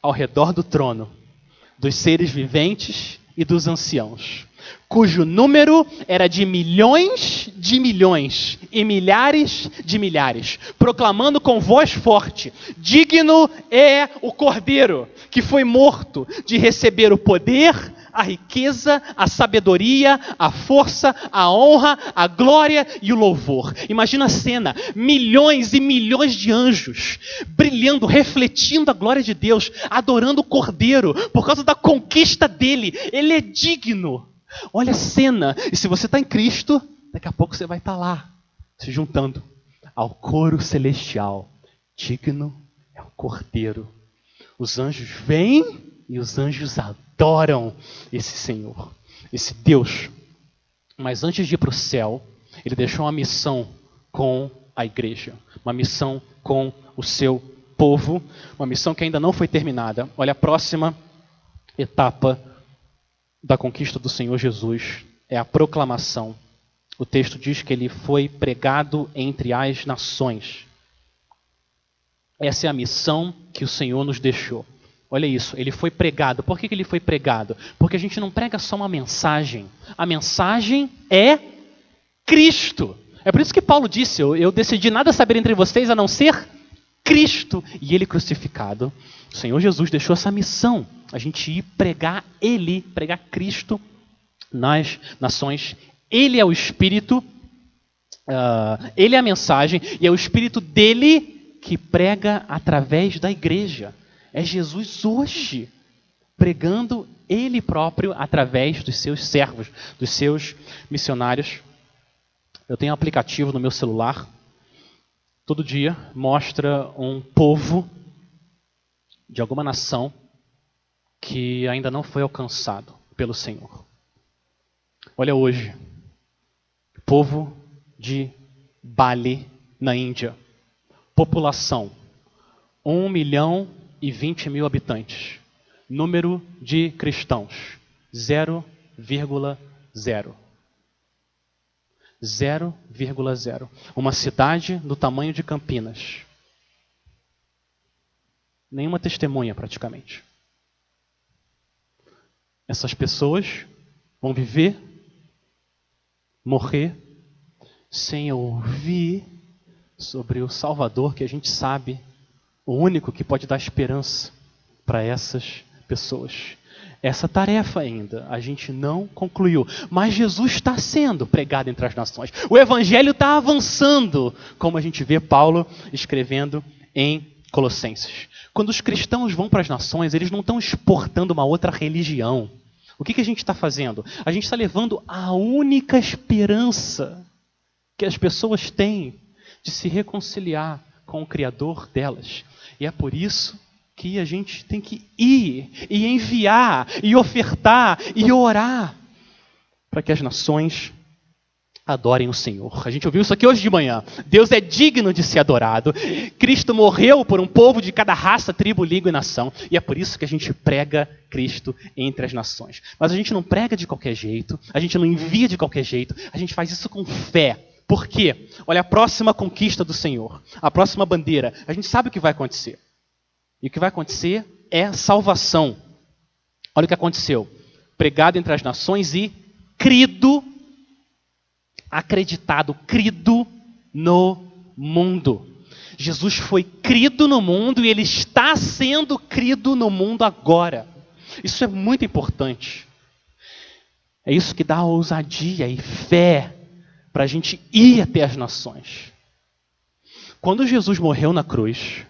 ao redor do trono, dos seres viventes e dos anciãos, cujo número era de milhões e milhares de milhares, proclamando com voz forte: digno é o Cordeiro que foi morto de receber o poder, a riqueza, a sabedoria, a força, a honra, a glória e o louvor. Imagina a cena, milhões e milhões de anjos brilhando, refletindo a glória de Deus, adorando o Cordeiro por causa da conquista dele. Ele é digno. Olha a cena. E se você está em Cristo, daqui a pouco você vai estar lá, se juntando ao coro celestial. Digno é o Cordeiro. Os anjos vêm e os anjos adoram esse Senhor, esse Deus. Mas antes de ir para o céu, ele deixou uma missão com a igreja, uma missão com o seu povo, uma missão que ainda não foi terminada. Olha, a próxima etapa da conquista do Senhor Jesus é a proclamação. O texto diz que ele foi pregado entre as nações. Essa é a missão que o Senhor nos deixou. Olha isso, ele foi pregado. Por que ele foi pregado? Porque a gente não prega só uma mensagem. A mensagem é Cristo. É por isso que Paulo disse: eu decidi nada saber entre vocês a não ser Cristo e ele crucificado. O Senhor Jesus deixou essa missão, a gente ir pregar ele, pregar Cristo nas nações. Ele é o Espírito, ele é a mensagem, e é o Espírito dele que prega através da igreja. É Jesus hoje pregando ele próprio através dos seus servos, dos seus missionários. Eu tenho um aplicativo no meu celular. Todo dia mostra um povo de alguma nação que ainda não foi alcançado pelo Senhor. Olha hoje, povo de Bali, na Índia. População, 1.020.000 habitantes. Número de cristãos, 0,0. 0,0. Uma cidade do tamanho de Campinas. Nenhuma testemunha praticamente. Essas pessoas vão viver, morrer, sem ouvir sobre o Salvador, que a gente sabe, o único que pode dar esperança para essas pessoas. Essa tarefa ainda a gente não concluiu, mas Jesus está sendo pregado entre as nações. O evangelho está avançando, como a gente vê Paulo escrevendo em Colossenses. Quando os cristãos vão para as nações, eles não estão exportando uma outra religião. O que a gente está fazendo? A gente está levando a única esperança que as pessoas têm de se reconciliar com o Criador delas. E é por isso que a gente tem que ir e enviar e ofertar e orar para que as nações adorem o Senhor. A gente ouviu isso aqui hoje de manhã. Deus é digno de ser adorado. Cristo morreu por um povo de cada raça, tribo, língua e nação. E é por isso que a gente prega Cristo entre as nações. Mas a gente não prega de qualquer jeito. A gente não envia de qualquer jeito. A gente faz isso com fé. Por quê? Olha, a próxima conquista do Senhor, a próxima bandeira, a gente sabe o que vai acontecer. E o que vai acontecer é salvação. Olha o que aconteceu. Pregado entre as nações e crido, acreditado, crido no mundo. Jesus foi crido no mundo e ele está sendo crido no mundo agora. Isso é muito importante. É isso que dá ousadia e fé para a gente ir até as nações. Quando Jesus morreu na cruz,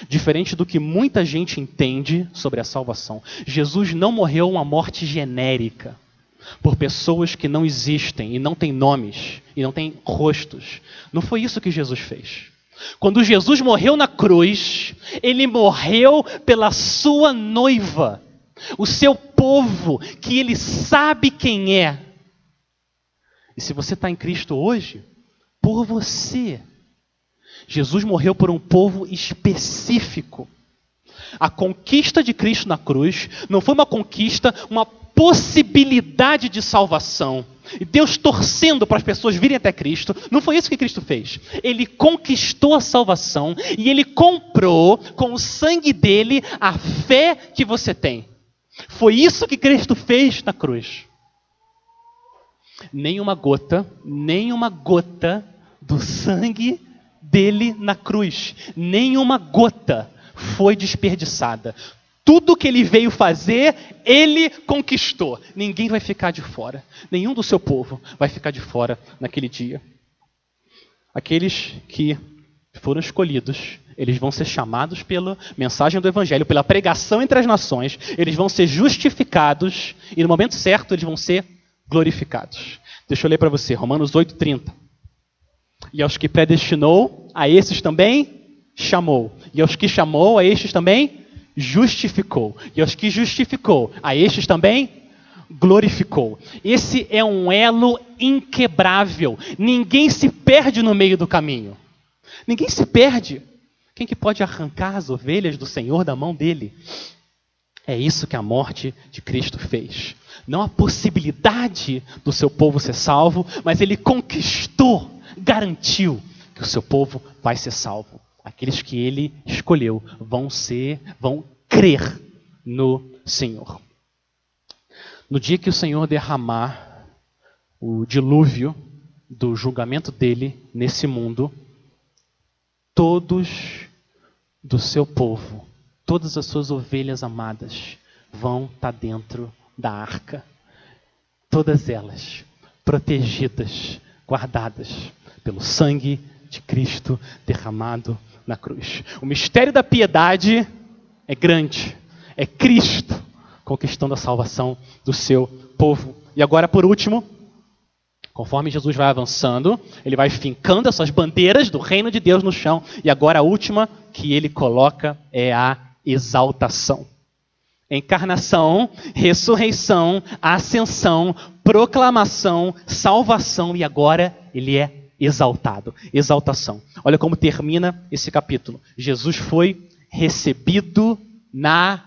diferente do que muita gente entende sobre a salvação, Jesus não morreu uma morte genérica por pessoas que não existem e não têm nomes e não têm rostos. Não foi isso que Jesus fez. Quando Jesus morreu na cruz, ele morreu pela sua noiva, o seu povo, que ele sabe quem é. E se você está em Cristo hoje, por você. Jesus morreu por um povo específico. A conquista de Cristo na cruz não foi uma conquista, uma possibilidade de salvação. E Deus torcendo para as pessoas virem até Cristo. Não foi isso que Cristo fez. Ele conquistou a salvação e ele comprou com o sangue dele a fé que você tem. Foi isso que Cristo fez na cruz. Nem uma gota do sangue dele na cruz, nenhuma gota foi desperdiçada. Tudo que ele veio fazer, ele conquistou. Ninguém vai ficar de fora. Nenhum do seu povo vai ficar de fora naquele dia. Aqueles que foram escolhidos, eles vão ser chamados pela mensagem do Evangelho, pela pregação entre as nações, eles vão ser justificados e no momento certo eles vão ser glorificados. Deixa eu ler para você, Romanos 8:30. E aos que predestinou, a esses também chamou. E aos que chamou, a estes também justificou. E aos que justificou, a estes também glorificou. Esse é um elo inquebrável. Ninguém se perde no meio do caminho. Ninguém se perde. Quem que pode arrancar as ovelhas do Senhor da mão dele? É isso que a morte de Cristo fez. Não a possibilidade do seu povo ser salvo, mas ele conquistou, garantiu que o seu povo vai ser salvo. Aqueles que ele escolheu vão crer no Senhor. No dia que o Senhor derramar o dilúvio do julgamento dele nesse mundo, todos do seu povo, todas as suas ovelhas amadas vão estar dentro da arca. Todas elas protegidas, guardadas pelo sangue de Cristo derramado na cruz. O mistério da piedade é grande. É Cristo conquistando a salvação do seu povo. E agora, por último, conforme Jesus vai avançando, ele vai fincando essas bandeiras do reino de Deus no chão. E agora a última que ele coloca é a exaltação. Encarnação, ressurreição, ascensão, proclamação, salvação e agora ele é exaltado. Exaltação. Olha como termina esse capítulo. Jesus foi recebido na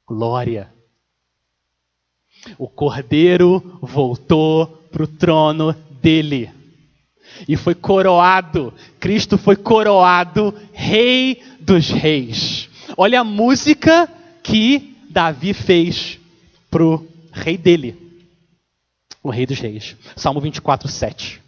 glória. O Cordeiro voltou para o trono dele e foi coroado. Cristo foi coroado Rei dos Reis. Olha a música que Davi fez para o rei dele, o Rei dos Reis. Salmo 24:7.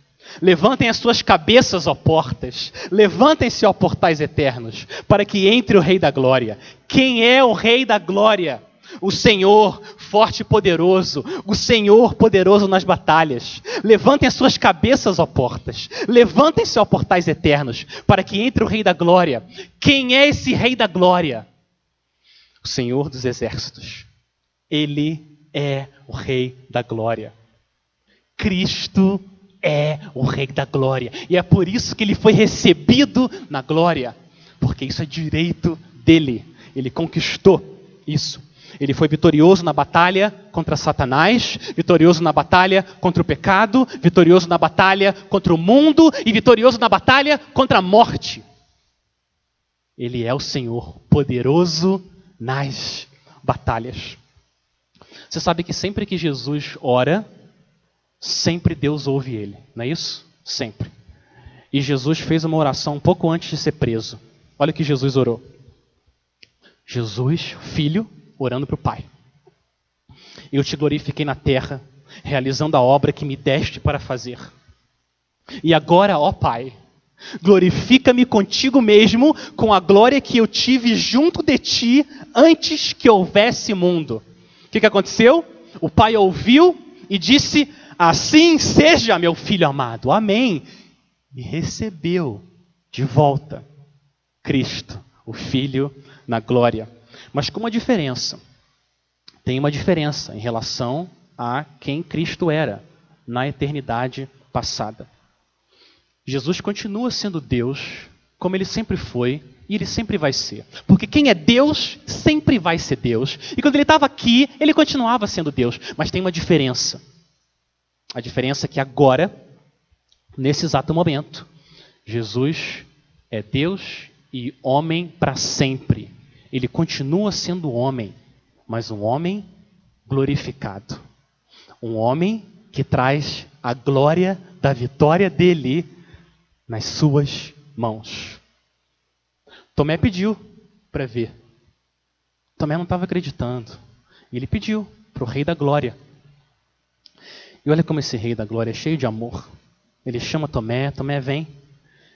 Levantem as suas cabeças, ó portas, levantem-se, ó portais eternos, para que entre o Rei da Glória. Quem é o Rei da Glória? O Senhor forte e poderoso, o Senhor poderoso nas batalhas. Levantem as suas cabeças, ó portas. Levantem-se, ó portais eternos, para que entre o Rei da Glória. Quem é esse Rei da Glória? O Senhor dos Exércitos. Ele é o Rei da Glória. Cristo é o Rei da Glória. E é por isso que ele foi recebido na glória. Porque isso é direito dele. Ele conquistou isso. Ele foi vitorioso na batalha contra Satanás, vitorioso na batalha contra o pecado, vitorioso na batalha contra o mundo e vitorioso na batalha contra a morte. Ele é o Senhor poderoso nas batalhas. Você sabe que sempre que Jesus ora, sempre Deus ouve ele, não é isso? Sempre. E Jesus fez uma oração um pouco antes de ser preso. Olha o que Jesus orou. Jesus, Filho, orando para o Pai. Eu te glorifiquei na terra, realizando a obra que me deste para fazer. E agora, ó Pai, glorifica-me contigo mesmo com a glória que eu tive junto de ti antes que houvesse mundo. O que aconteceu? O Pai ouviu e disse: assim seja, meu Filho amado. Amém. E recebeu de volta Cristo, o Filho, na glória. Mas com uma diferença. Tem uma diferença em relação a quem Cristo era na eternidade passada. Jesus continua sendo Deus, como ele sempre foi, e ele sempre vai ser. Porque quem é Deus, sempre vai ser Deus. E quando ele estava aqui, ele continuava sendo Deus. Mas tem uma diferença. A diferença é que agora, nesse exato momento, Jesus é Deus e homem para sempre. Ele continua sendo homem, mas um homem glorificado. Um homem que traz a glória da vitória dele nas suas mãos. Tomé pediu para ver. Tomé não estava acreditando. E ele pediu para o Rei da Glória. E olha como esse Rei da Glória é cheio de amor. Ele chama Tomé. Tomé, vem.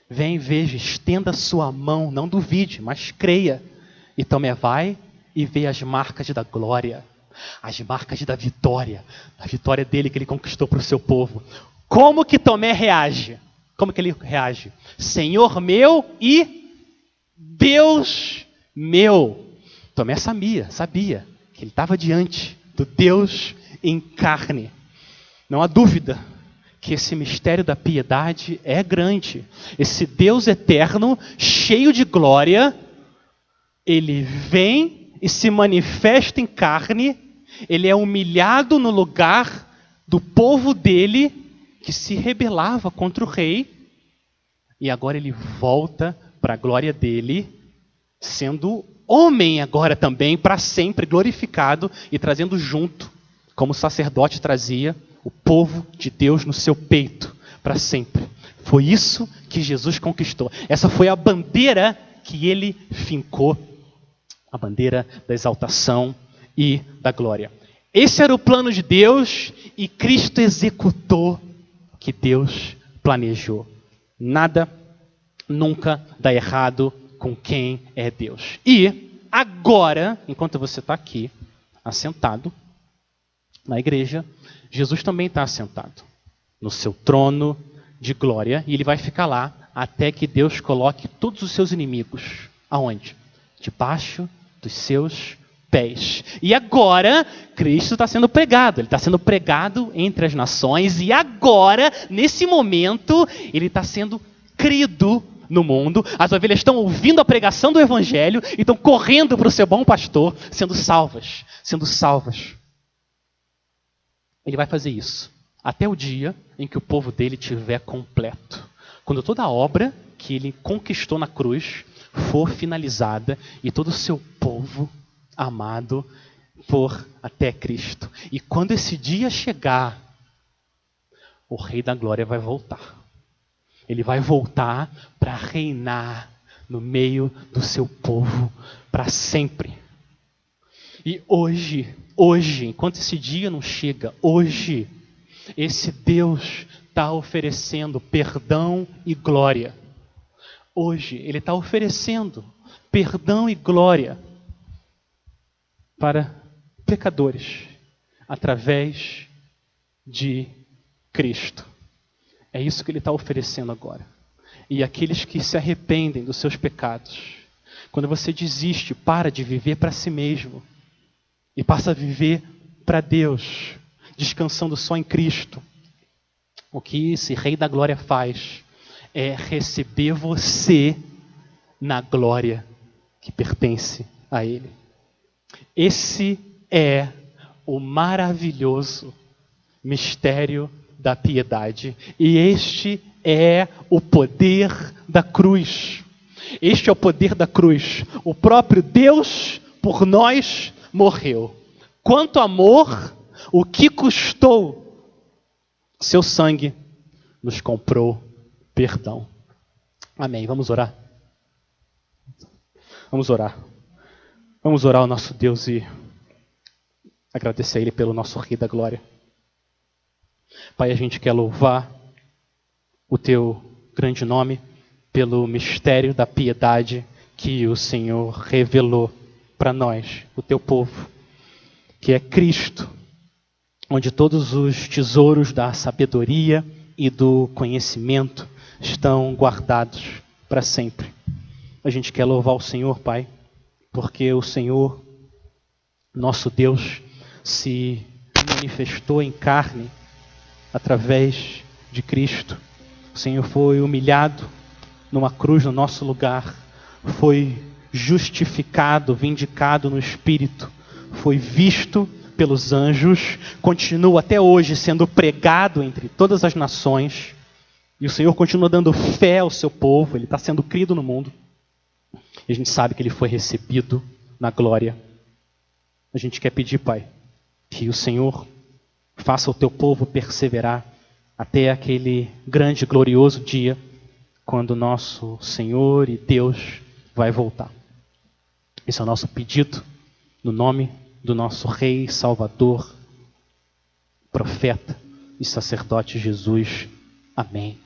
Vem, veja, estenda sua mão. Não duvide, mas creia. E Tomé vai e vê as marcas da glória. As marcas da vitória. A vitória dele que ele conquistou para o seu povo. Como que Tomé reage? Como que ele reage? Senhor meu e Deus meu. Tomé sabia que ele estava diante do Deus em carne. Não há dúvida que esse mistério da piedade é grande. Esse Deus eterno, cheio de glória, ele vem e se manifesta em carne. Ele é humilhado no lugar do povo dele, que se rebelava contra o rei. E agora ele volta para a glória dele, sendo homem agora também, para sempre glorificado e trazendo junto, como o sacerdote trazia, o povo de Deus no seu peito, para sempre. Foi isso que Jesus conquistou. Essa foi a bandeira que ele fincou, a bandeira da exaltação e da glória. Esse era o plano de Deus e Cristo executou o que Deus planejou. Nada nunca dá errado com quem é Deus. E agora, enquanto você está aqui, assentado na igreja, Jesus também está assentado no seu trono de glória e ele vai ficar lá até que Deus coloque todos os seus inimigos. Aonde? Debaixo dos seus pés. E agora, Cristo está sendo pregado. Ele está sendo pregado entre as nações e agora, nesse momento, ele está sendo crido no mundo. As ovelhas estão ouvindo a pregação do evangelho e estão correndo para o seu bom pastor, sendo salvas. Ele vai fazer isso até o dia em que o povo dele estiver completo. Quando toda a obra que ele conquistou na cruz for finalizada e todo o seu povo amado for até Cristo. E quando esse dia chegar, o Rei da Glória vai voltar. Ele vai voltar para reinar no meio do seu povo para sempre. E hoje, enquanto esse dia não chega, hoje, esse Deus está oferecendo perdão e glória. Hoje, ele está oferecendo perdão e glória para pecadores através de Cristo. É isso que ele está oferecendo agora. E aqueles que se arrependem dos seus pecados, quando você desiste, para de viver para si mesmo e passa a viver para Deus, descansando só em Cristo, o que esse Rei da Glória faz é receber você na glória que pertence a Ele. Esse é o maravilhoso mistério da piedade. E este é o poder da cruz. Este é o poder da cruz. O próprio Deus por nós morreu. Quanto amor, o que custou? Seu sangue nos comprou perdão. Amém. Vamos orar? Vamos orar. Vamos orar ao nosso Deus e agradecer a Ele pelo nosso Rei da Glória. Pai, a gente quer louvar o Teu grande nome pelo mistério da piedade que o Senhor revelou para nós, o Teu povo, que é Cristo, onde todos os tesouros da sabedoria e do conhecimento estão guardados para sempre. A gente quer louvar o Senhor, Pai, porque o Senhor, nosso Deus, se manifestou em carne através de Cristo. O Senhor foi humilhado numa cruz no nosso lugar, foi justificado, vindicado no Espírito, foi visto pelos anjos, continua até hoje sendo pregado entre todas as nações, e o Senhor continua dando fé ao seu povo, Ele está sendo crido no mundo, e a gente sabe que Ele foi recebido na glória. A gente quer pedir, Pai, que o Senhor faça o Teu povo perseverar até aquele grande e glorioso dia, quando o nosso Senhor e Deus vai voltar. Esse é o nosso pedido, no nome do nosso Rei, Salvador, Profeta e Sacerdote Jesus. Amém.